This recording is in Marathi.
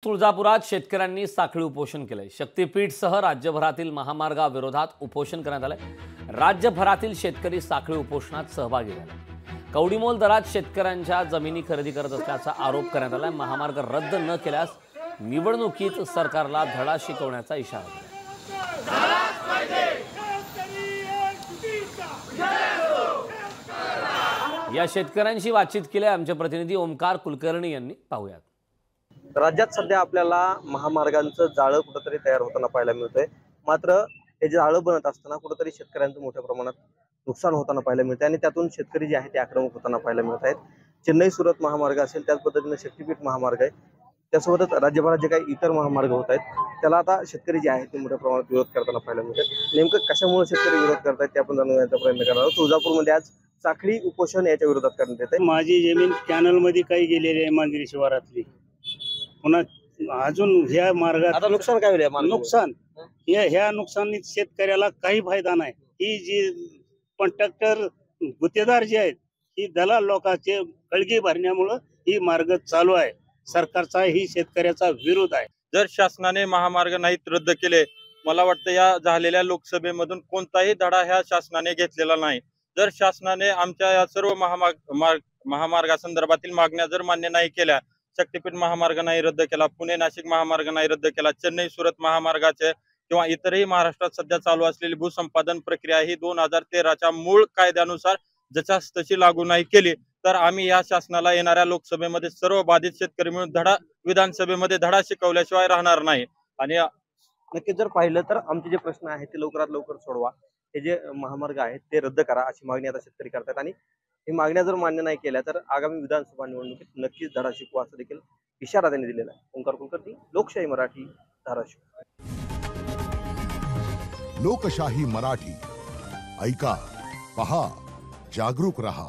तुळजापुरात शेतकऱ्यांनी साखळी उपोषण केलंय। शक्तीपीठसह राज्यभरातील महामार्गाविरोधात उपोषण करण्यात आलंय। राज्यभरातील शेतकरी साखळी उपोषणात सहभागी झाले। कवडीमोल दरात शेतकऱ्यांच्या जमिनी खरेदी करत असल्याचा आरोप करण्यात आलाय। महामार्ग रद्द न केल्यास निवडणुकीत सरकारला धडा शिकवण्याचा इशारा दिला। या शेतकऱ्यांशी बातचीत केली आमचे प्रतिनिधी ओमकार कुलकर्णी यांनी। पाहूयात। राज्यात सध्या आपल्याला महामार्गांचं जाळं कुठेतरी तयार होताना पाहायला मिळतंय। मात्र हे जाळं बनत असताना कुठेतरी शेतकऱ्यांचं मोठ्या प्रमाणात नुकसान होताना पाहायला मिळतंय आणि त्यातून शेतकरी जे आहेत ते आक्रमक होताना पाहायला मिळत आहेत। चेन्नई सुरत महामार्ग असेल, त्याच पद्धतीने शक्तीपीठ महामार्ग आहे, त्यासोबतच राज्यभरात जे काही इतर महामार्ग होत आहेत त्याला आता शेतकरी जे आहेत ते मोठ्या प्रमाणात विरोध करताना पाहायला मिळतात। नेमकं कशामुळे शेतकरी विरोध करतात ते आपण जाणून घेण्याचा प्रयत्न करणार आहोत। तुळजापूरमध्ये आज साखळी उपोषण याच्या विरोधात करण्यात येत आहे। माझी जमीन कॅनल मध्ये काही गेलेली आहे, मांजरी शिवारातली। पुन्हा अजून ह्या मार्गात आता नुकसान काय होईल? नुकसान ह्या नुकसानीत शेतकऱ्याला काही फायदा नाही। ही जी कॉन्ट्रॅक्टर गुत्तेदार जे आहेत ही दलाल लोकांचे कळगी भरण्यामुळे ही मार्ग चालू आहे। सरकारचा ही शेतकऱ्याचा विरोध आहे। जर शासनाने महामार्ग नाहीत रद्द केले, मला वाटतं या झालेल्या लोकसभेमधून कोणताही धडा ह्या शासनाने घेतलेला नाही। जर शासनाने आमच्या या सर्व महामार्गासंदर्भातील मागण्या जर मान्य नाही केल्या, शक्तीपीठ महामार्ग नाही रद्द केला, पुणे नाशिक महामार्ग नाही रद्द केला, चेन्नई सुरत महामार्गाचे किंवा इतरही महाराष्ट्रात सध्या चालू असलेली भूसंपादन प्रक्रिया ही 2013च्या मूळ कायद्यानुसार जशास तशी लागू नाही केली, तर आम्ही या शासनाला येणाऱ्या लोकसभेमध्ये सर्व बाधित शेतकरी मिळून विधानसभेमध्ये धडा शिकवल्याशिवाय राहणार नाही। आणि नक्कीच जर पाहिलं तर आमचे जे प्रश्न आहेत ते लवकरात लवकर सोडवा, हे जे महामार्ग आहेत ते रद्द करा अशी मागणी आता शेतकरी करतात आणि ही मागण्या जर मान्य नाही केल्या तर आगामी विधानसभा निवडणुकीत नक्कीच धडा शिकवा असं देखील इशारा त्यांनी दिलेला आहे। ओंकार कुलकर्णी, लोकशाही मराठी, धाराशिव। लोकशाही मराठी ऐका, पहा, जागरूक रहा।